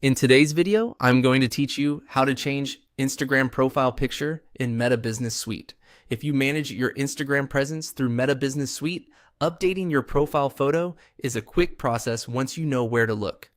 In today's video, I'm going to teach you how to change Instagram profile picture in Meta Business Suite. If you manage your Instagram presence through Meta Business Suite, updating your profile photo is a quick process once you know where to look.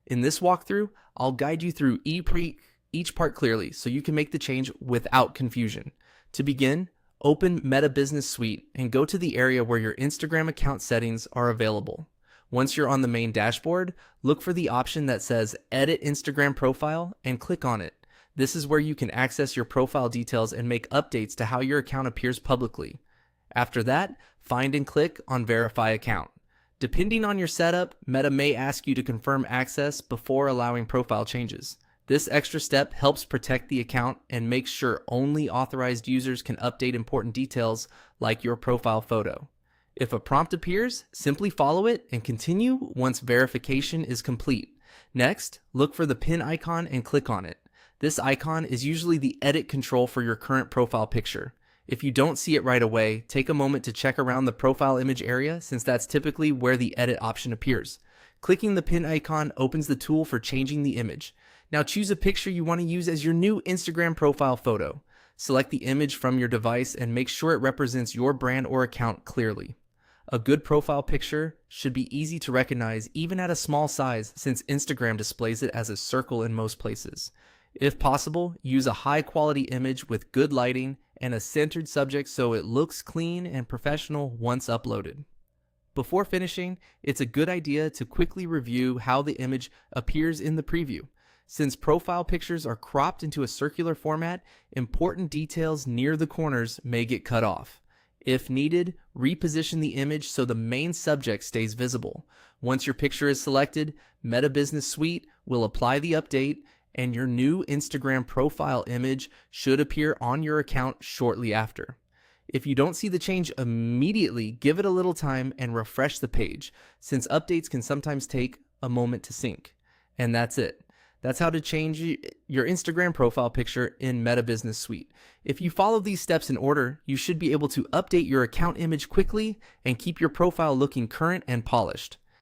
In this walkthrough, I'll guide you through each part clearly so you can make the change without confusion. To begin, open Meta Business Suite and go to the area where your Instagram account settings are available. Once you're on the main dashboard, look for the option that says Edit Instagram Profile and click on it. This is where you can access your profile details and make updates to how your account appears publicly. After that, find and click on Verify Account. Depending on your setup, Meta may ask you to confirm access before allowing profile changes. This extra step helps protect the account and makes sure only authorized users can update important details like your profile photo. If a prompt appears, simply follow it and continue once verification is complete. Next, look for the pin icon and click on it. This icon is usually the edit control for your current profile picture. If you don't see it right away, take a moment to check around the profile image area since that's typically where the edit option appears. Clicking the pin icon opens the tool for changing the image. Now choose a picture you want to use as your new Instagram profile photo. Select the image from your device and make sure it represents your brand or account clearly. A good profile picture should be easy to recognize even at a small size since Instagram displays it as a circle in most places. If possible, use a high quality image with good lighting and a centered subject so it looks clean and professional once uploaded. Before finishing, it's a good idea to quickly review how the image appears in the preview. Since profile pictures are cropped into a circular format, important details near the corners may get cut off. If needed, reposition the image so the main subject stays visible. Once your picture is selected, Meta Business Suite will apply the update and your new Instagram profile image should appear on your account shortly after. If you don't see the change immediately, give it a little time and refresh the page, since updates can sometimes take a moment to sync. And that's it. That's how to change your Instagram profile picture in Meta Business Suite. If you follow these steps in order, you should be able to update your account image quickly and keep your profile looking current and polished.